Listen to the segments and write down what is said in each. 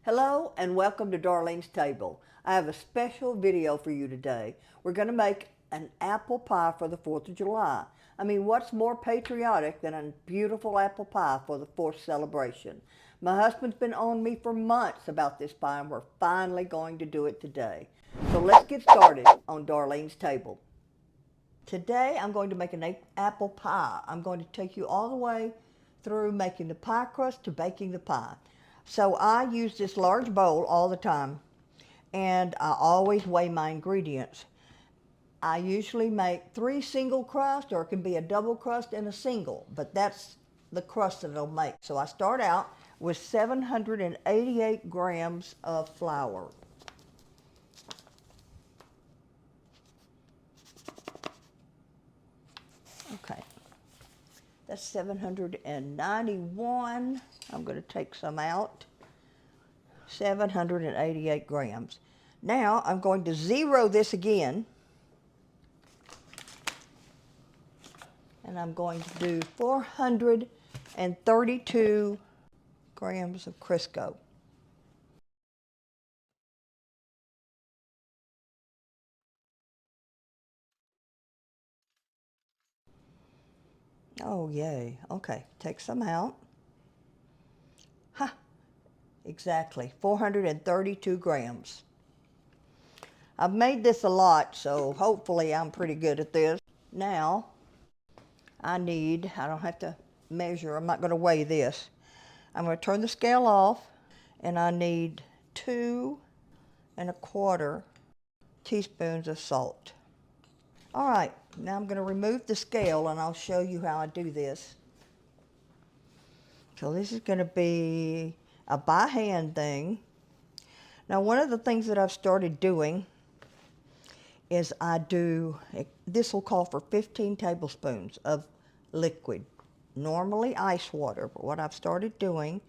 Hello and welcome to Darlene's Table. I have a special video for you today. We're going to make an apple pie for the 4th of July. I mean, what's more patriotic than a beautiful apple pie for the 4th celebration? My husband's been on me for months about this pie and we're finally going to do it today. So let's get started on Darlene's Table. Today I'm going to make an apple pie. I'm going to take you all the way through making the pie crust to baking the pie. So I use this large bowl all the time, and I always weigh my ingredients. I usually make 3 single crust, or it can be a double crust and a single, but that's the crust that it'll make. So I start out with 788 grams of flour. Okay, that's 791. I'm going to take some out. 788 grams. Now I'm going to zero this again. And I'm going to do 432 grams of Crisco. Oh, yay. Okay, take some out. Ha! Exactly, 432 grams. I've made this a lot, so hopefully I'm pretty good at this. Now, I don't have to measure, I'm not going to weigh this. I'm going to turn the scale off, and I need 2¼ teaspoons of salt. All right, now I'm going to remove the scale and I'll show you how I do this. So this is going to be a by hand thing. Now one of the things that I've started doing is this will call for 15 tablespoons of liquid. Normally ice water, but what I've started doing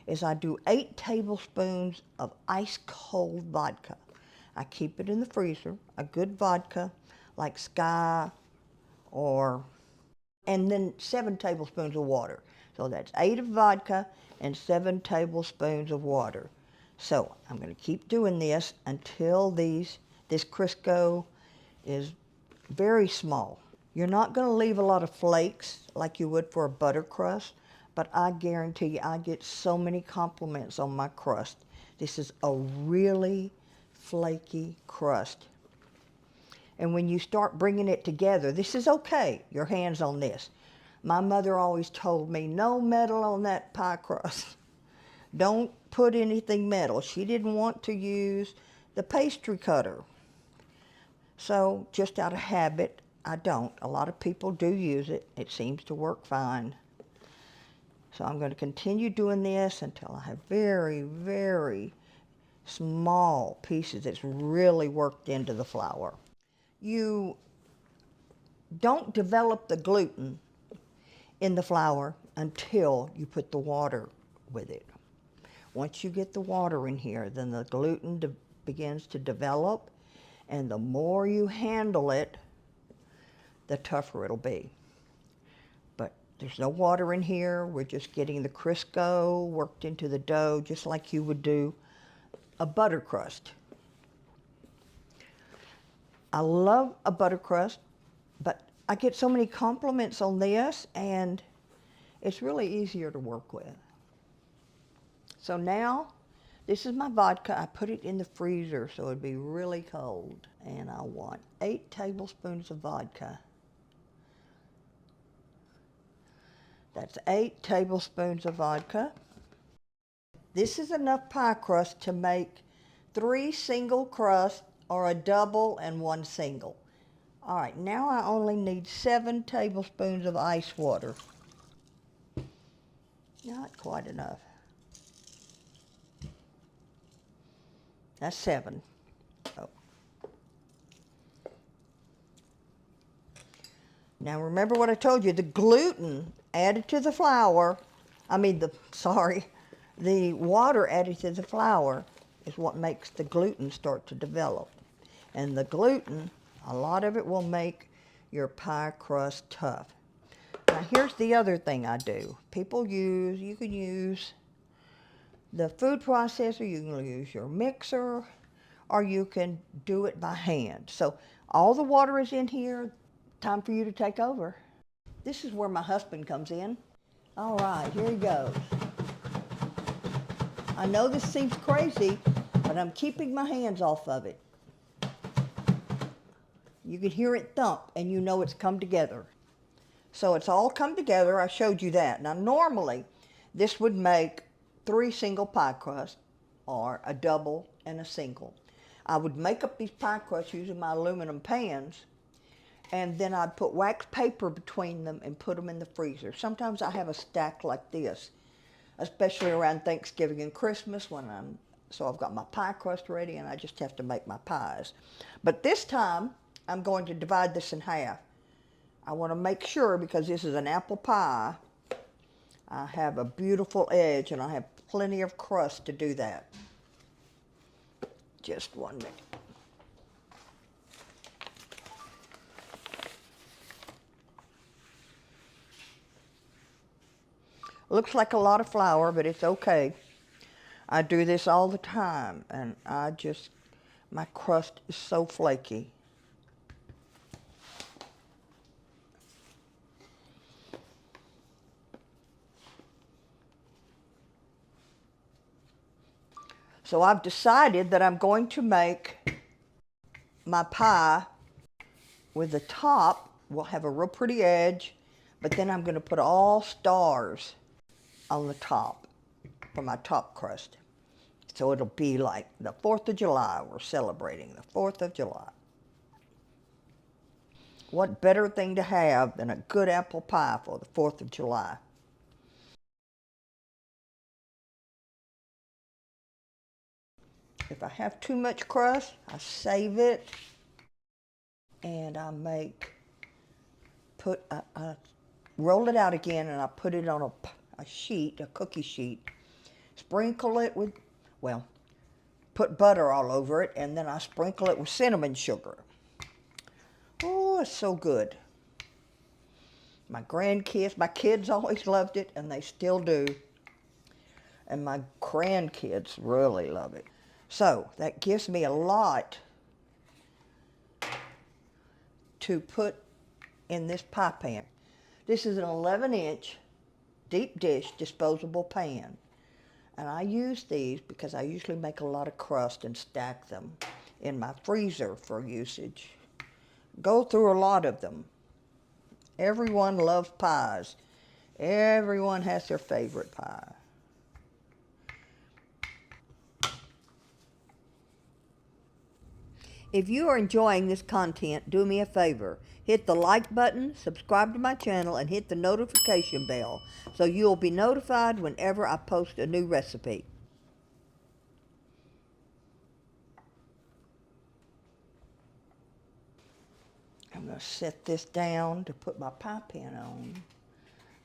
is I do 8 tablespoons of ice cold vodka. I keep it in the freezer, a good vodka like Sky and then 7 tablespoons of water. So that's 8 of vodka and 7 tablespoons of water. So I'm going to keep doing this until this Crisco is very small. You're not going to leave a lot of flakes like you would for a butter crust, but I guarantee you I get so many compliments on my crust. This is a really flaky crust. And when you start bringing it together, this is okay, your hands on this. My mother always told me, no metal on that pie crust. Don't put anything metal. She didn't want to use the pastry cutter. So just out of habit, I don't. A lot of people do use it. It seems to work fine. So I'm going to continue doing this until I have very, very small pieces that's really worked into the flour. You don't develop the gluten in the flour until you put the water with it. Once you get the water in here, then the gluten begins to develop, and the more you handle it, the tougher it'll be. But there's no water in here. We're just getting the Crisco worked into the dough just like you would do a butter crust. I love a butter crust, but I get so many compliments on this, and it's really easier to work with. So now, this is my vodka. I put it in the freezer so it'd be really cold. And I want 8 tablespoons of vodka. That's 8 tablespoons of vodka. This is enough pie crust to make 3 single crusts or a double and 1 single. All right, now I only need 7 tablespoons of ice water. Not quite enough. That's 7. Oh. Now remember what I told you, the gluten added to the flour, the water added to the flour is what makes the gluten start to develop. And the gluten, a lot of it will make your pie crust tough. Now here's the other thing I do. You can use the food processor, you can use your mixer, or you can do it by hand. So all the water is in here. Time for you to take over. This is where my husband comes in. All right, here he goes. I know this seems crazy, but I'm keeping my hands off of it. You can hear it thump, and you know it's come together. So it's all come together. I showed you that. Now normally, this would make 3 single pie crusts, or a double and a single. I would make up these pie crusts using my aluminum pans, and then I'd put wax paper between them and put them in the freezer. Sometimes I have a stack like this, especially around Thanksgiving and Christmas so I've got my pie crust ready and I just have to make my pies. But this time, I'm going to divide this in half. I want to make sure, because this is an apple pie, I have a beautiful edge and I have plenty of crust to do that. Just 1 minute. Looks like a lot of flour, but it's okay. I do this all the time, and my crust is so flaky. So I've decided that I'm going to make my pie with the top will have a real pretty edge, but then I'm going to put all stars on the top for my top crust. So it'll be like the 4th of July. We're celebrating the 4th of July. What better thing to have than a good apple pie for the 4th of July? If I have too much crust, I save it and I roll it out again, and I put it on a cookie sheet, sprinkle it with, put butter all over it, and then I sprinkle it with cinnamon sugar. Oh, it's so good. My kids always loved it, and they still do. And my grandkids really love it. So that gives me a lot to put in this pie pan. This is an 11-inch deep dish disposable pan. And I use these because I usually make a lot of crust and stack them in my freezer for usage. Go through a lot of them. Everyone loves pies. Everyone has their favorite pie. If you are enjoying this content, do me a favor. Hit the like button, subscribe to my channel, and hit the notification bell so you'll be notified whenever I post a new recipe. I'm going to set this down to put my pie pan on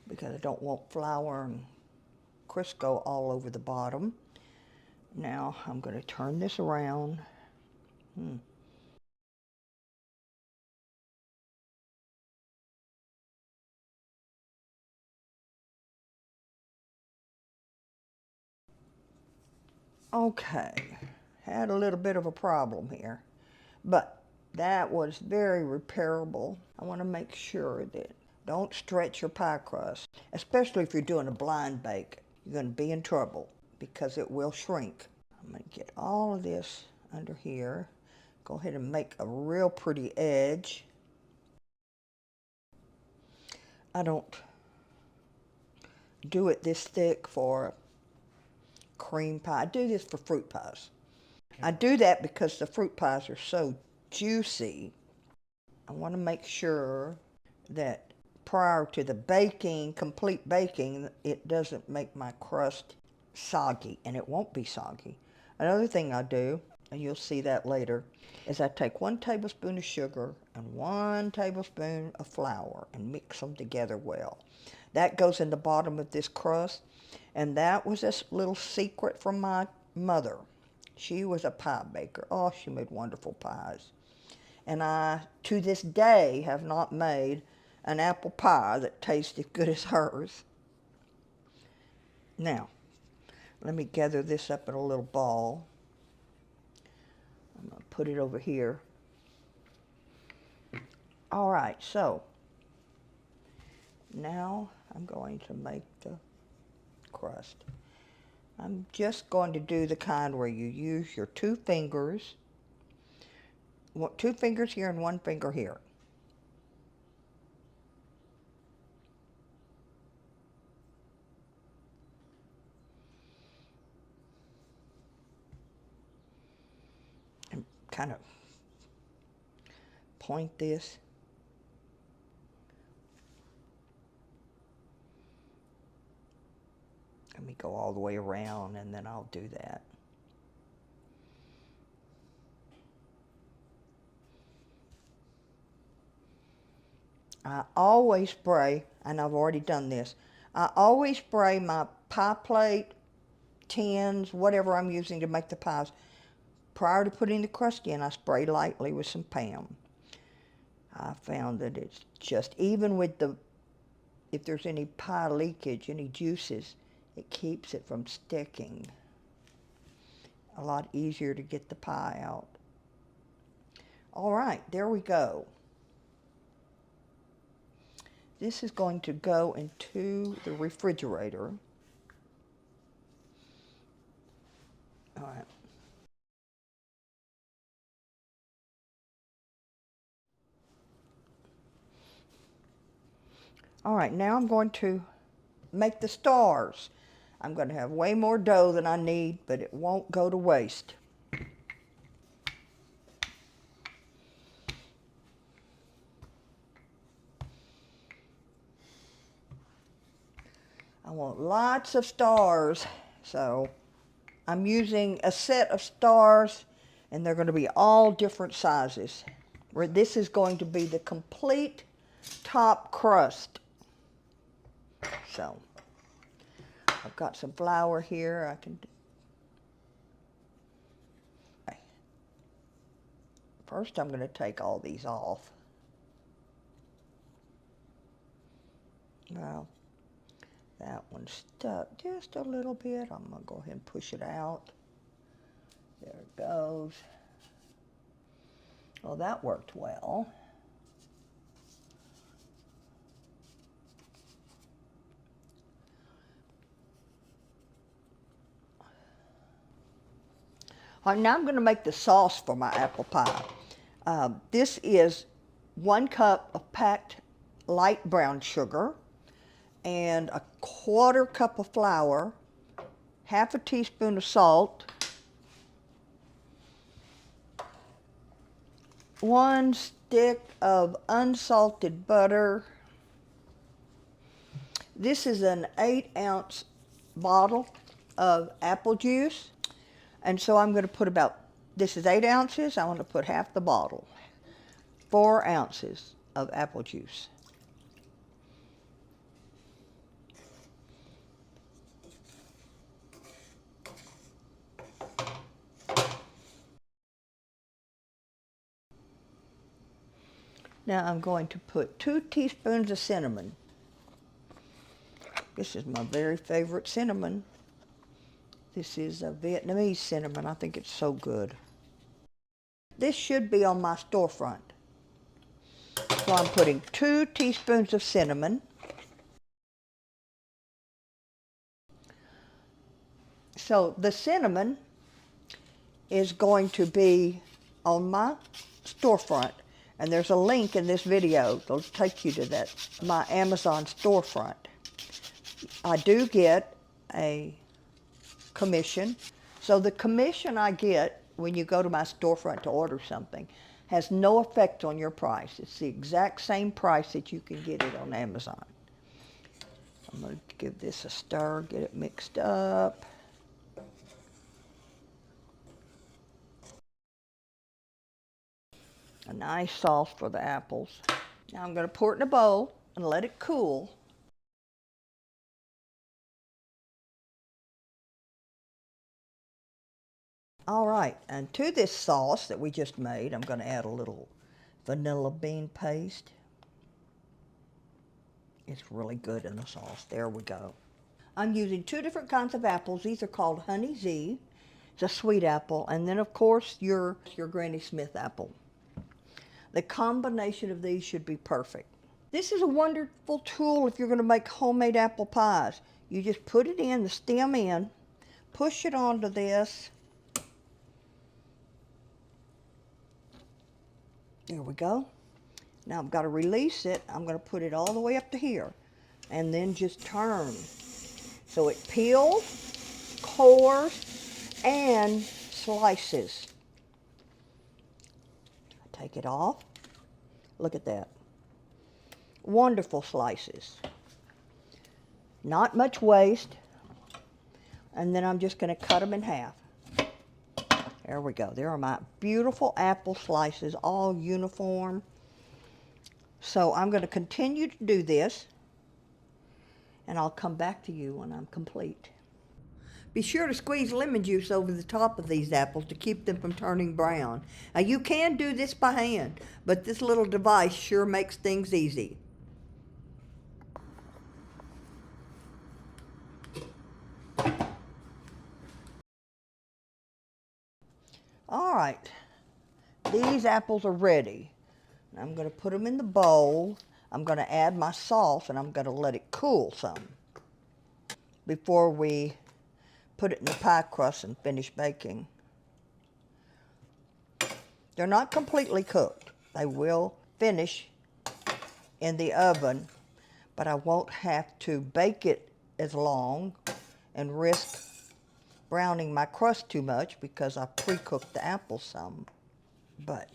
because I don't want flour and Crisco all over the bottom. Now I'm going to turn this around. Okay, had a little bit of a problem here, but that was very repairable. I want to make sure that don't stretch your pie crust, especially if you're doing a blind bake. You're going to be in trouble because it will shrink. I'm going to get all of this under here. Go ahead and make a real pretty edge. I don't do it this thick for cream pie. I do this for fruit pies. I do that because the fruit pies are so juicy. I want to make sure that prior to the baking, complete baking, it doesn't make my crust soggy, and it won't be soggy. Another thing I do, and you'll see that later, is I take 1 tablespoon of sugar and 1 tablespoon of flour and mix them together well. That goes in the bottom of this crust, and that was a little secret from my mother. She was a pie baker. Oh, she made wonderful pies. And I, to this day, have not made an apple pie that tastes as good as hers. Now, Let me gather this up in a little ball. I'm going to put it over here. All right, so now I'm going to make the crust. I'm just going to do the kind where you use your 2 fingers, 2 fingers here and 1 finger here. And kind of point this. Let me go all the way around and then I'll do that. I always spray, and I've already done this, I always spray my pie plate, tins, whatever I'm using to make the pies. Prior to putting the crust in, I spray lightly with some Pam. I found that it's just, even with the, if there's any pie leakage, any juices, it keeps it from sticking. A lot easier to get the pie out. All right, there we go. This is going to go into the refrigerator. All right. All right, now I'm going to make the stars. I'm going to have way more dough than I need, but it won't go to waste. I want lots of stars, so I'm using a set of stars, and they're going to be all different sizes. This is going to be the complete top crust. So I've got some flour here. I can. First, I'm going to take all these off. Well, that one's stuck just a little bit. I'm going to go ahead and push it out. There it goes. Well, that worked well. All right, now I'm going to make the sauce for my apple pie. This is 1 cup of packed light brown sugar and a 1/4 cup of flour, 1/2 teaspoon of salt, 1 stick of unsalted butter. This is an 8-ounce bottle of apple juice. And so I'm going to put about, this is 8 ounces, I want to put half the bottle, 4 ounces of apple juice. Now I'm going to put 2 teaspoons of cinnamon. This is my very favorite cinnamon. This is a Vietnamese cinnamon. I think it's so good. This should be on my storefront. So I'm putting 2 teaspoons of cinnamon. So the cinnamon is going to be on my storefront. And there's a link in this video that'll take you to that, my Amazon storefront. I do get a commission. So the commission I get when you go to my storefront to order something has no effect on your price. It's the exact same price that you can get it on Amazon. I'm going to give this a stir, get it mixed up. A nice sauce for the apples. Now I'm going to pour it in a bowl and let it cool. All right, and to this sauce that we just made, I'm going to add a little vanilla bean paste. It's really good in the sauce. There we go. I'm using 2 different kinds of apples. These are called Honey Z. It's a sweet apple. And then, of course, your Granny Smith apple. The combination of these should be perfect. This is a wonderful tool if you're going to make homemade apple pies. You just put it in, the stem in, push it onto this. There we go. Now I've got to release it. I'm going to put it all the way up to here and then just turn. So it peels, cores, and slices. Take it off. Look at that. Wonderful slices. Not much waste. And then I'm just going to cut them in half. There we go. There are my beautiful apple slices, all uniform. So I'm going to continue to do this, and I'll come back to you when I'm complete. Be sure to squeeze lemon juice over the top of these apples to keep them from turning brown. Now you can do this by hand, but this little device sure makes things easy. All right, these apples are ready. I'm going to put them in the bowl. I'm going to add my sauce, and I'm going to let it cool some before we put it in the pie crust and finish baking. They're not completely cooked. They will finish in the oven, but I won't have to bake it as long and risk browning my crust too much because I pre-cooked the apples some. But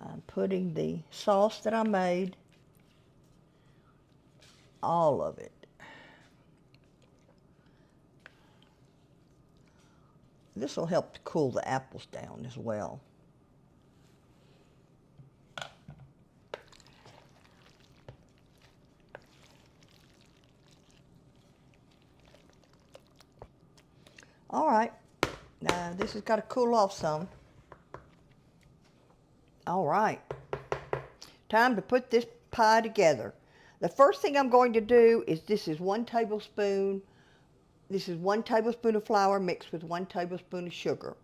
I'm putting the sauce that I made, all of it. This will help to cool the apples down as well. All right, now this has got to cool off some. All right, time to put this pie together. The first thing I'm going to do is this is 1 tablespoon. This is 1 tablespoon of flour mixed with 1 tablespoon of sugar.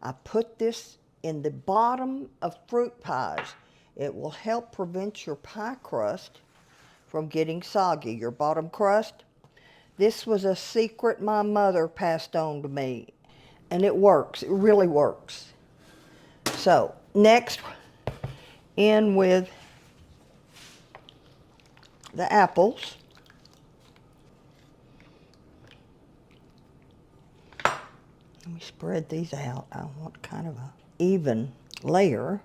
I put this in the bottom of fruit pies. It will help prevent your pie crust from getting soggy, your bottom crust. This was a secret my mother passed on to me, and it works. It really works. So next, in with the apples. Let me spread these out. I want kind of an even layer.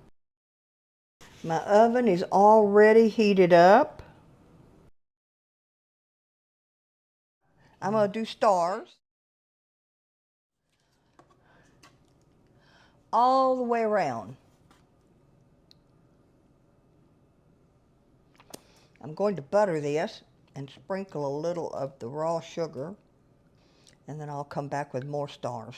My oven is already heated up. I'm going to do stars all the way around. I'm going to butter this and sprinkle a little of the raw sugar, and then I'll come back with more stars.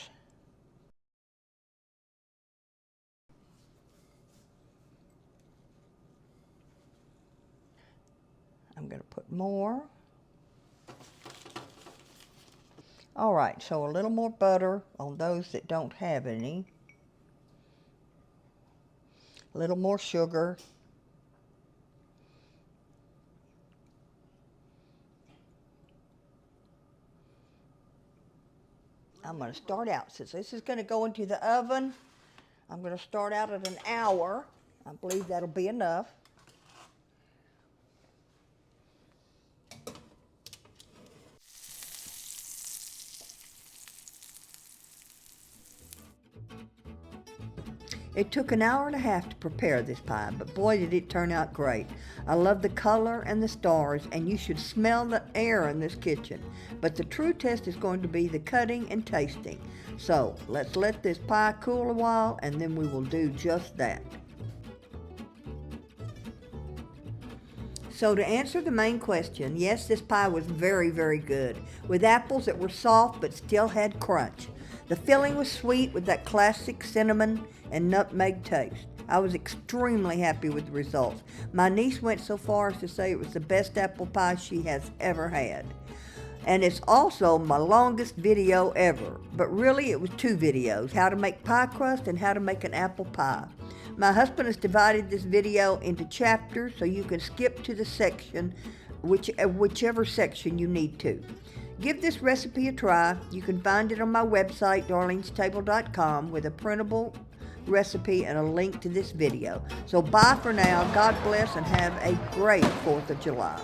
I'm going to put more. All right, so a little more butter on those that don't have any. A little more sugar. I'm going to start out, since this is going to go into the oven, I'm going to start out at 1 hour. I believe that'll be enough. It took 1.5 hours to prepare this pie, but boy did it turn out great. I love the color and the stars, and you should smell the air in this kitchen. But the true test is going to be the cutting and tasting. So let's let this pie cool a while, and then we will do just that. So to answer the main question, yes, this pie was very, very good, with apples that were soft but still had crunch. The filling was sweet with that classic cinnamon and nutmeg taste. I was extremely happy with the results. My niece went so far as to say it was the best apple pie she has ever had. And it's also my longest video ever. But really it was 2 videos, how to make pie crust and how to make an apple pie. My husband has divided this video into chapters so you can skip to the section, whichever section you need to. Give this recipe a try. You can find it on my website, darlenestable.com, with a printable recipe and a link to this video. So bye for now. God bless and have a great 4th of July.